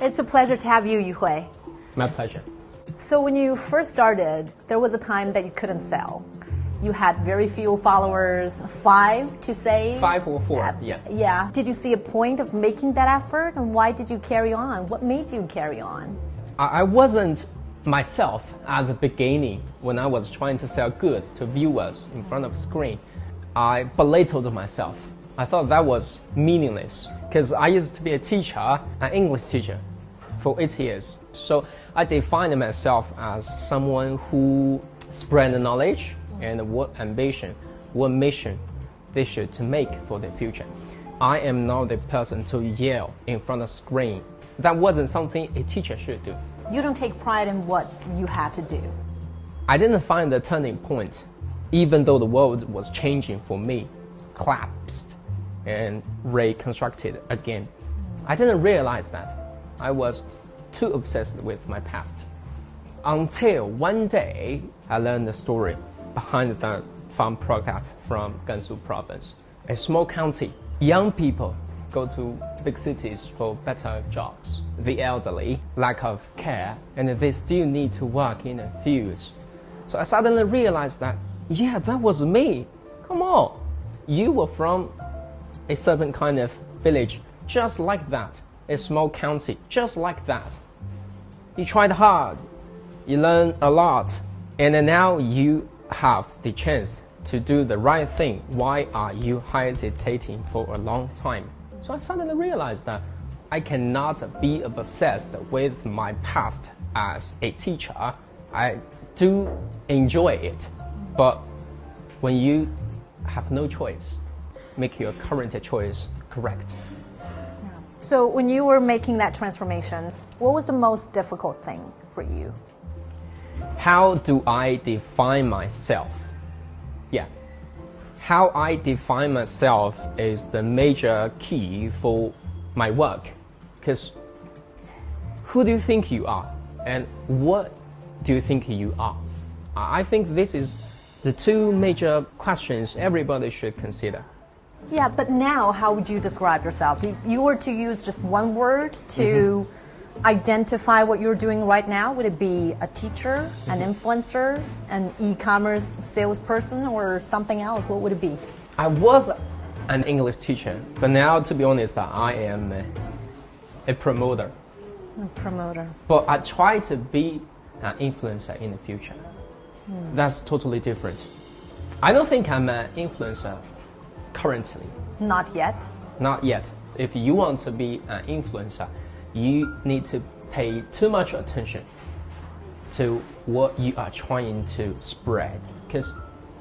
It's a pleasure to have you, Yuhui. My pleasure. So when you first started, there was a time that you couldn't sell. You had very few followers, 5 to say? 5 or 4, yeah. Yeah. Did you see a point of making that effort, and why did you carry on? What made you carry on? I wasn't myself at the beginning when I was trying to sell goods to viewers in front of a screen. I belittled myself. I thought that was meaningless because I used to be a teacher, an English teacher, for 8 years. So I defined myself as someone who spread the knowledge and what ambition, what mission they should to make for the future. I am not the person to yell in front of a screen. That wasn't something a teacher should do. You don't take pride in what you had to do. I didn't find the turning point, even though the world was changing for me, collapsed and reconstructed again. I didn't realize that. I was too obsessed with my past. Until one day, I learned the story behind the farm product from Gansu province. A small county, young people go to big cities for better jobs. The elderly, lack of care, and they still need to work in the fields. So I suddenly realized that, yeah, that was me. Come on. You were from a certain kind of village, just like that. A small county, just like that. You tried hard, you learned a lot, and now you have the chance to do the right thing. Why are you hesitating for a long time? So I suddenly realized that I cannot be obsessed with my past as a teacher. I do enjoy it, but when you have no choice, make your current choice correct. So when you were making that transformation, what was the most difficult thing for you? How do I define myself? Yeah. How I define myself is the major key for my work. Because who do you think you are? And what do you think you are? I think this is the two major questions everybody should consider. Yeah, but now how would you describe yourself? If you were to use just one word to identify what you're doing right now, would it be a teacher, an influencer, an e-commerce salesperson, or something else? What would it be? I was an English teacher, but now, to be honest, I am a promoter. A promoter. But I try to be an influencer in the future. That's totally different. I don't think I'm an influencer currently. Not yet? Not yet. If you want to be an influencer, you need to pay too much attention to what you are trying to spread. Because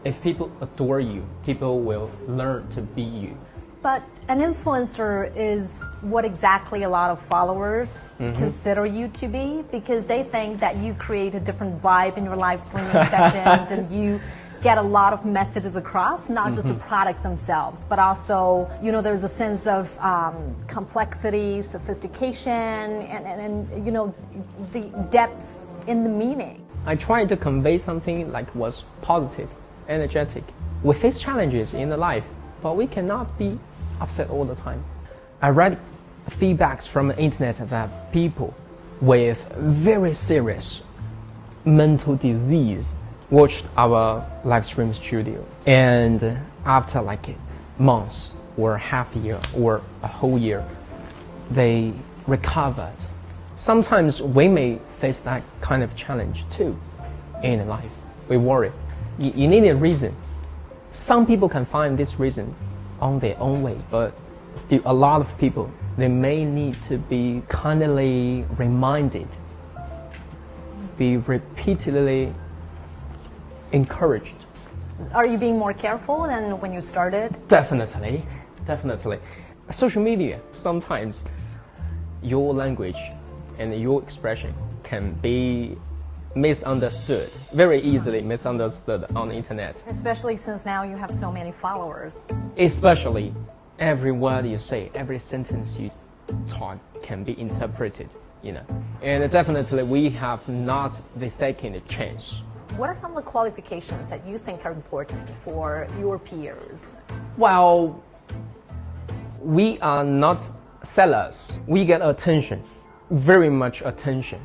if people adore you, people will learn to be you. But an influencer is what exactly a lot of followers consider you to be, because they think that you create a different vibe in your live streaming sessions and you get a lot of messages across, not just the products themselves, but also, you know, there's a sense of complexity, sophistication, and you know, the depths in the meaning. I try to convey something like was positive, energetic. We face challenges in the life, but we cannot be upset all the time. I read feedbacks from the internet that people with very serious mental disease watched our live stream studio, and after like months or half a year or a whole year, they recovered. Sometimes we may face that kind of challenge too in life. We worry. You need a reason. Some people can find this reason on their own way, but still a lot of people, they may need to be kindly reminded, be repeatedly encouraged. Are you being more careful than when you started? Definitely, definitely. Social media, sometimes your language and your expression can be misunderstood, very easily misunderstood on the internet. Especially since now you have so many followers. Especially every word you say, every sentence you talk can be interpreted, you know. And definitely we have not the second chance. What are some of the qualifications that you think are important for your peers? Well, we are not sellers. We get attention. very much attention.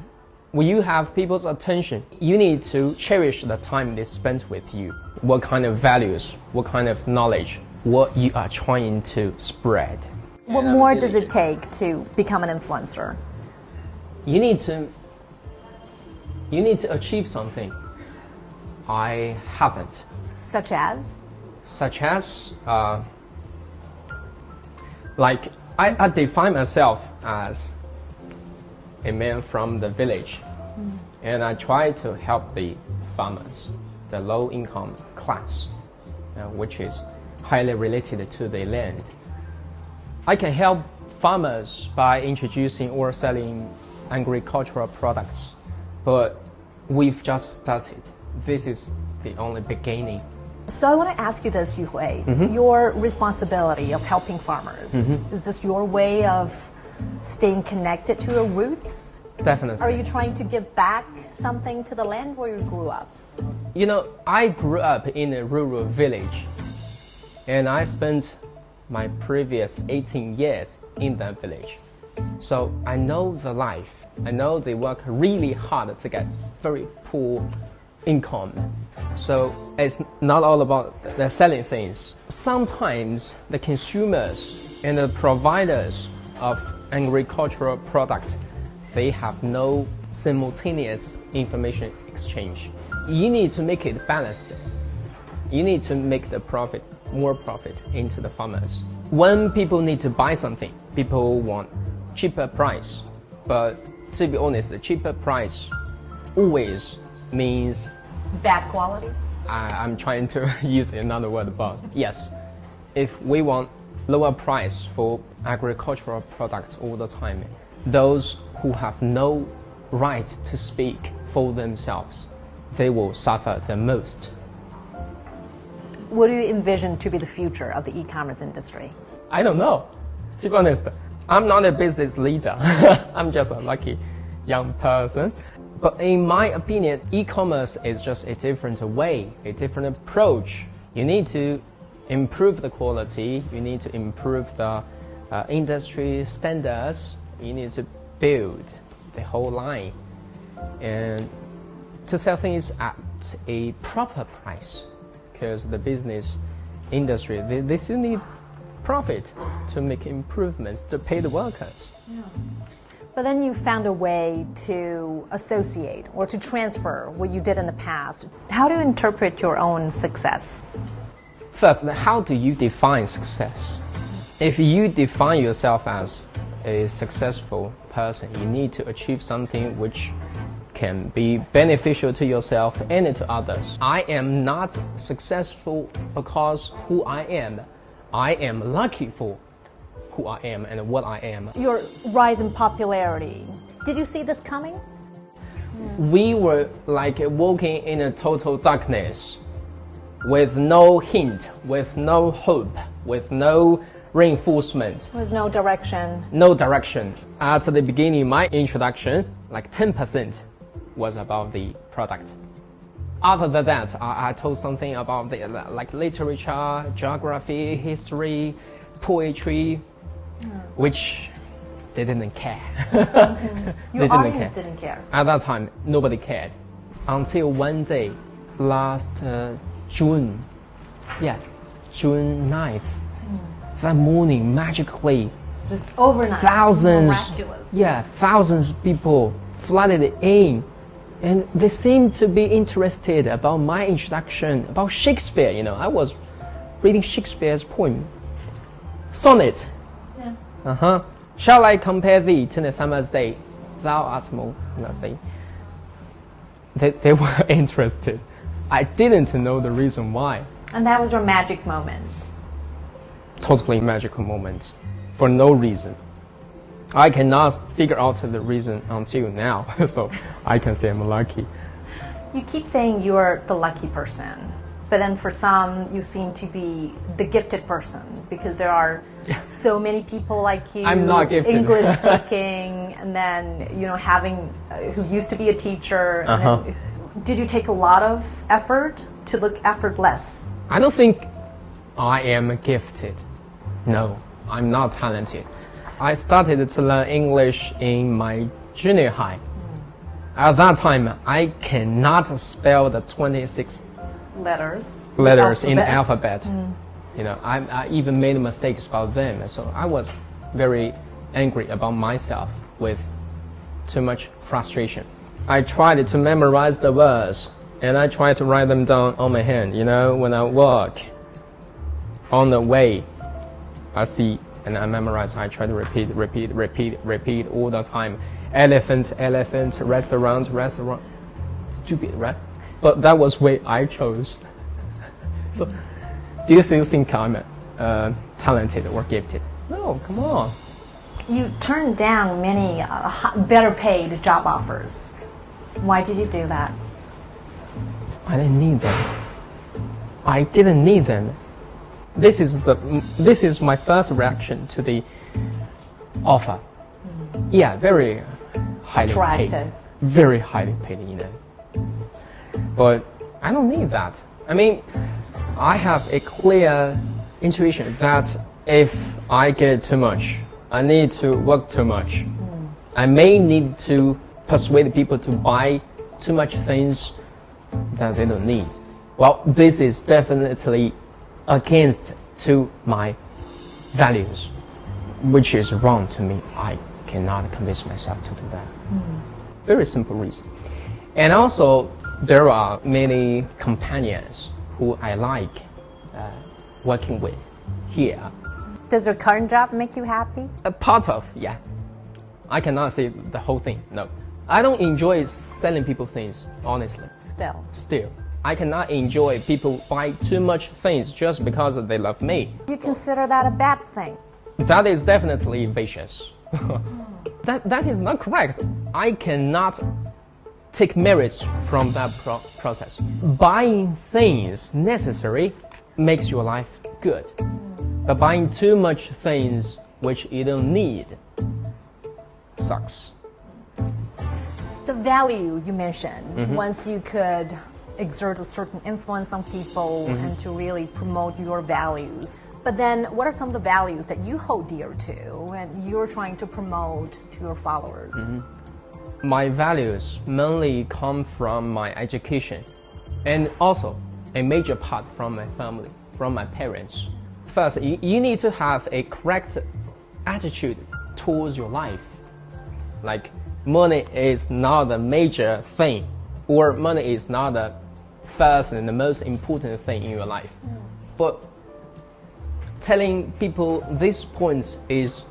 When you have people's attention, you need to cherish the time they spent with you. What kind of values, what kind of knowledge, what you are trying to spread. What more does it take to become an influencer? You need to achieve something I haven't. Such as? Such as, like, I define myself as a man from the village, and I try to help the farmers, the low-income class, which is highly related to the land. I can help farmers by introducing or selling agricultural products, but we've just started. This is the only beginning. So I want to ask you this, Yuhui. Your responsibility of helping farmers, is this your way of staying connected to your roots? Definitely. Are you trying to give back something to the land where you grew up? You know, I grew up in a rural village, and I spent my previous 18 years in that village. So I know the life. I know they work really hard to get very poor income. So it's not all about the selling things. Sometimes the consumers and the providers of agricultural products, they have no simultaneous information exchange. You need to make it balanced. You need to make the profit, more profit into the farmers. When people need to buy something, people want cheaper price. But to be honest, the cheaper price always means Bad quality? I'm trying to use another word, but yes, if we want lower price for agricultural products all the time, those who have no right to speak for themselves, they will suffer the most. What do you envision to be the future of the e-commerce industry? I don't know. To be honest, I'm not a business leader. I'm just a lucky young person. But in my opinion, e-commerce is just a different way, a different approach. You need to improve the quality. You need to improve the industry standards. You need to build the whole line and to sell things at a proper price, because the business industry, they still need profit to make improvements, to pay the workers. Yeah. But then you found a way to associate or to transfer what you did in the past. How do you interpret your own success? First, how do you define success? If you define yourself as a successful person, you need to achieve something which can be beneficial to yourself and to others. I am not successful because who I am. I am lucky for who I am and what I am. Your rise in popularity, did you see this coming? We were like walking in a total darkness with no hint, with no hope, with no reinforcement. There was no direction. No direction. At the beginning, my introduction, like 10% was about the product. Other than that, I told something about the like literature, geography, history, poetry, which they didn't care. Your audience didn't care. At that time, nobody cared. Until one day, last June 9th, that morning, magically, just overnight, thousands, miraculous. Thousands of people flooded in, and they seemed to be interested about my introduction, about Shakespeare. You know, I was reading Shakespeare's poem, sonnet. Shall I compare thee to the summer's day? Thou art more lovely. They were interested. I didn't know the reason why. And that was your magic moment. Totally magical moment, for no reason. I cannot figure out the reason until now, so I can say I'm lucky. You keep saying you're the lucky person, but then for some, you seem to be the gifted person, because there are so many people like you. I'm not gifted. English speaking, and then, you know, having, who used to be a teacher. And then, did you take a lot of effort to look effortless? I don't think I am gifted. No, I'm not talented. I started to learn English in my junior high. At that time, I cannot spell the 26 letters in the alphabet. You know, I even made mistakes about them. So I was very angry about myself with too much frustration. I tried to memorize the words and I tried to write them down on my hand. You know, when I walk on the way, I see and I memorize. I try to repeat all the time. Elephants, restaurant. Stupid, right? But that was way I chose. So, do you think I'm talented or gifted? No, come on. You turned down many better paid job offers. Why did you do that? I didn't need them. I didn't need them. This is my first reaction to the offer. Yeah, very highly paid. Very highly paid, you know. But I don't need that. I mean, I have a clear intuition that if I get too much, I need to work too much. I may need to persuade people to buy too much things that they don't need. Well, this is definitely against to my values, which is wrong to me. I cannot convince myself to do that. Very simple reason. And also, there are many companions who I like working with here. Does your current job make you happy? A part of, yeah. I cannot say the whole thing, no. I don't enjoy selling people things, honestly. Still. I cannot enjoy people buy too much things just because they love me. You consider that a bad thing? That is definitely vicious. That is not correct. I cannot take merits from that process. Buying things necessary makes your life good. But buying too much things which you don't need sucks. The value you mentioned, once you could exert a certain influence on people and to really promote your values. But then what are some of the values that you hold dear to and you're trying to promote to your followers? My values mainly come from my education and also a major part from my family, from my parents. First, you need to have a correct attitude towards your life. Like, money is not the major thing, or money is not the first and the most important thing in your life. But telling people these points is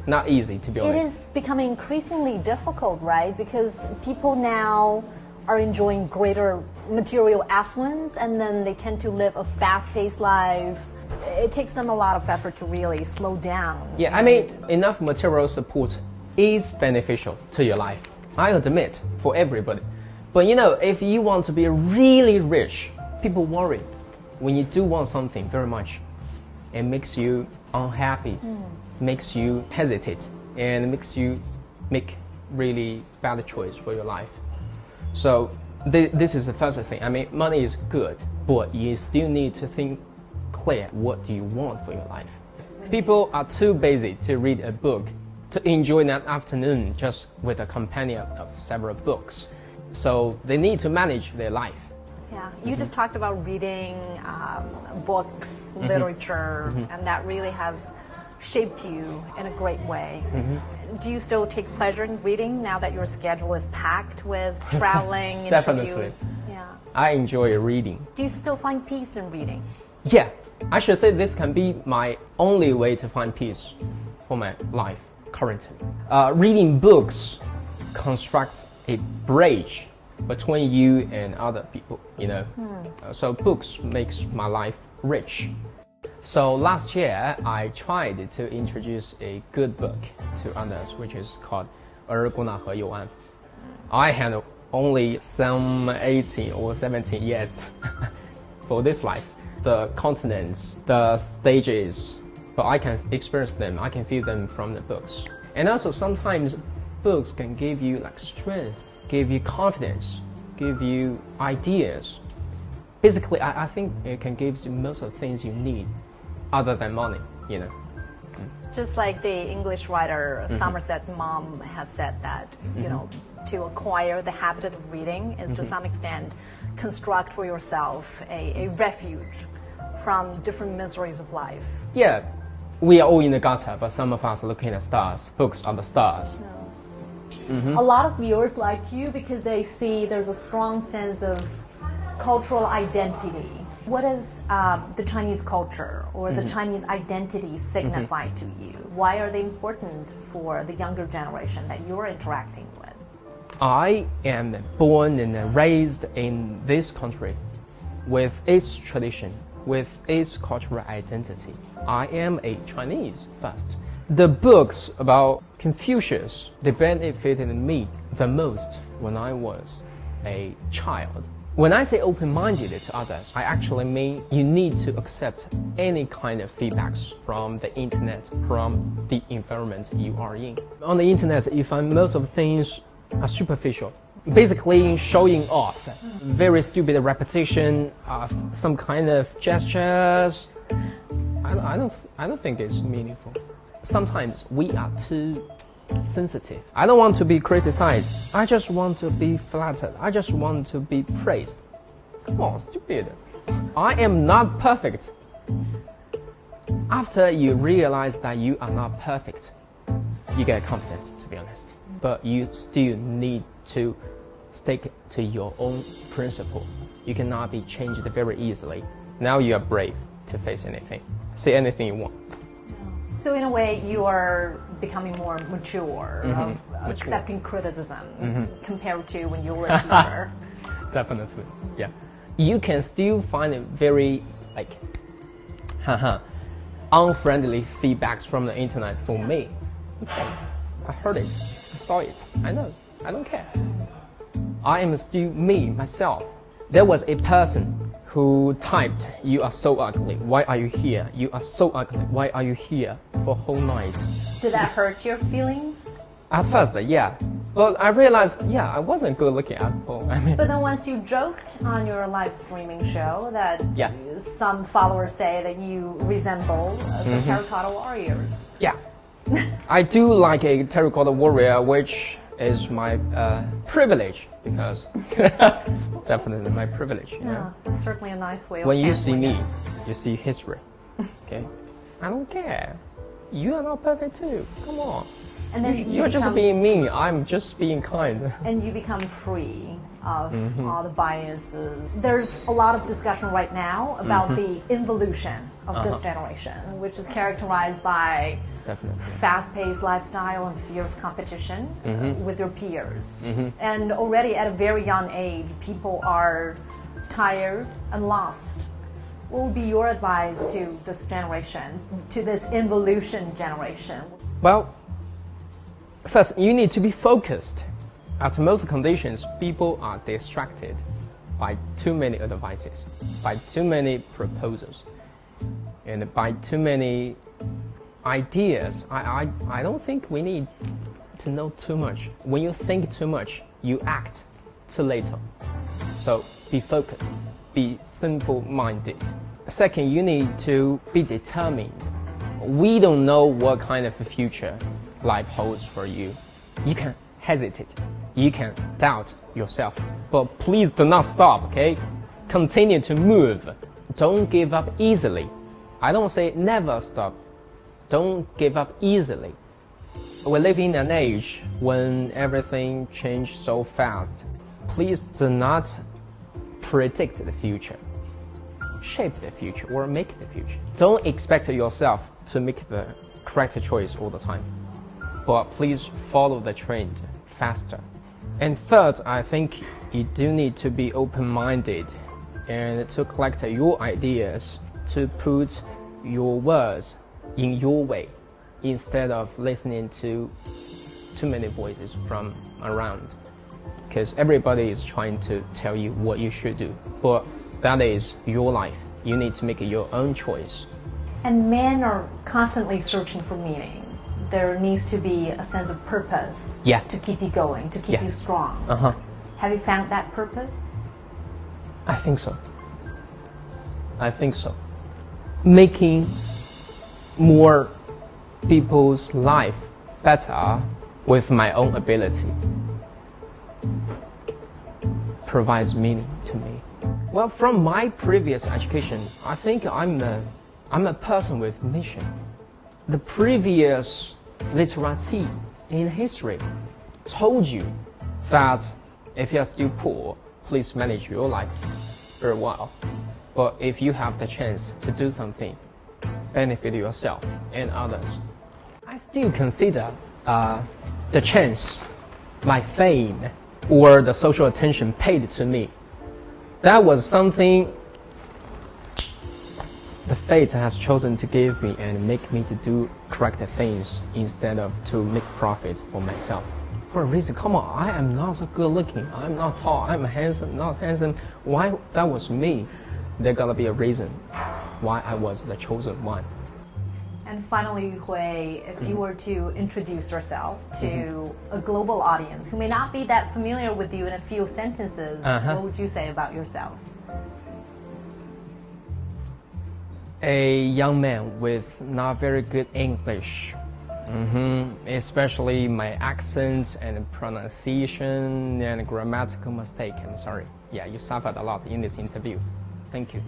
not easy, to be honest. It is becoming increasingly difficult, right? Because people now are enjoying greater material affluence and then they tend to live a fast-paced life. It takes them a lot of effort to really slow down. Yeah, I mean, enough material support is beneficial to your life. I admit, for everybody. But you know, if you want to be really rich, people worry. When you do want something very much, it makes you unhappy, makes you hesitate, and makes you make really bad choice for your life. So this is the first thing. I mean, money is good, but you still need to think clear. What do you want for your life? People are too busy to read a book, to enjoy that afternoon just with a companion of several books. So they need to manage their life. Yeah, you just talked about reading books, literature, and that really has shaped you in a great way. Do you still take pleasure in reading now that your schedule is packed with traveling, Definitely. interviews? Yeah. I enjoy reading. Do you still find peace in reading? Yeah, I should say this can be my only way to find peace for my life currently. Reading books constructs a bridge between you and other people, you know. So books makes my life rich. So last year, I tried to introduce a good book to others, which is called 而孤纳河右岸. I had only some 18 or 17 years for this life. The continents, the stages, but I can experience them, I can feel them from the books. And also sometimes books can give you like strength, give you confidence, give you ideas. Basically, I think it can give you most of the things you need other than money, you know. Just like the English writer Somerset Maugham has said that, you know, to acquire the habit of reading is to some extent construct for yourself a refuge from different miseries of life. Yeah, we are all in the gutter, but some of us are looking at stars. Books are the stars. A lot of viewers like you because they see there's a strong sense of cultural identity. What does the Chinese culture or the Chinese identity signify to you? Why are they important for the younger generation that you're interacting with? I am born and raised in this country with its tradition, with its cultural identity. I am a Chinese first. The books about Confucius, they benefited me the most when I was a child. When I say open-minded to others, I actually mean you need to accept any kind of feedbacks from the internet, from the environment you are in. On the internet, you find most of the things are superficial. Basically showing off, very stupid repetition of some kind of gestures. I don't think it's meaningful. Sometimes we are too sensitive. I don't want to be criticized. I just want to be flattered. I just want to be praised. Come on, stupid. I am not perfect. After you realize that you are not perfect, you get confidence, to be honest. But you still need to stick to your own principle. You cannot be changed very easily. Now you are brave to face anything. Say anything you want. So in a way, you are becoming more mature, of accepting criticism compared to when you were a teacher. Definitely, yeah. You can still find it very unfriendly feedbacks from the internet for me. Okay, I heard it, I saw it, I know, I don't care. I am still me, myself. There was a person who typed, "You are so ugly, why are you here? You are so ugly, why are you here?" for a whole night. Did that hurt your feelings? At first, yeah. But I realized, yeah, I wasn't a good-looking asshole. I mean, but then once you joked on your live streaming show that some followers say that you resemble the terracotta warriors. Yeah. I do like a terracotta warrior, which is my privilege, because definitely my privilege. You know? It's certainly a nice way of when you see me, it. you see history. Okay? I don't care. You are not perfect too. Come on. And then You're just being mean. I'm just being kind. And you become free of all the biases. There's a lot of discussion right now about the involution of this generation, which is characterized by fast-paced lifestyle and fierce competition with their peers. And already at a very young age, people are tired and lost. What would be your advice to this generation, to this involution generation? Well, first, you need to be focused. At most conditions, people are distracted by too many advices, by too many proposals, and by too many ideas. I don't think we need to know too much. When you think too much, you act too little. So be focused, be simple-minded. Second, you need to be determined. We don't know what kind of a future life holds for you. You can hesitate, you can doubt yourself, but please do not stop, okay? Continue to move. Don't give up easily. I don't say never stop. Don't give up easily. We live in an age when everything changes so fast. Please do not predict the future, shape the future, or make the future. Don't expect yourself to make the correct choice all the time, but please follow the trend faster. And third, I think you do need to be open-minded and to collect your ideas, to put your words in your way instead of listening to too many voices from around, because everybody is trying to tell you what you should do, but that is your life. You need to make your own choice. And men are constantly searching for meaning. There needs to be a sense of purpose to keep you going, to keep you strong. Have you found that purpose? I think so. I think so. Making more people's life better with my own ability provides meaning to me. Well, from my previous education, I think I'm a person with mission. The previous literati in history told you that if you're still poor, please manage your life very well. But if you have the chance to do something, benefit yourself and others, I still consider the chance, my fame, or the social attention paid to me. That was something the fate has chosen to give me and make me to do correct things instead of to make profit for myself. For a reason, come on, I am not so good looking, I'm not tall, I'm handsome, not handsome. Why that was me? There gotta be a reason why I was the chosen one. And finally, Hui, if you were to introduce yourself to a global audience who may not be that familiar with you in a few sentences, what would you say about yourself? A young man with not very good English, especially my accents and pronunciation and grammatical mistake. I'm sorry. Yeah, you suffered a lot in this interview. Thank you.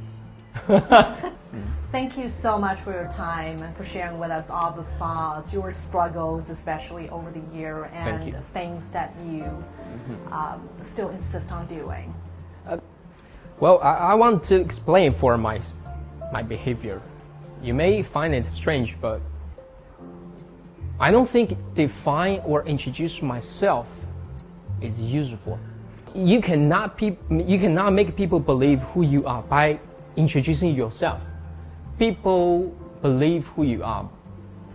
Thank you so much for your time and for sharing with us all the thoughts, your struggles, especially over the year, and the things that you still insist on doing. Well, I want to explain for my behavior. You may find it strange, but I don't think define or introduce myself is useful. You cannot make people believe who you are by introducing yourself. People believe who you are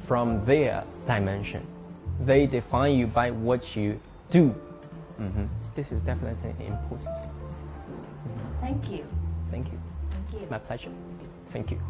from their dimension. They define you by what you do. This is definitely important. Thank you. Thank you. Thank you. My pleasure. Thank you.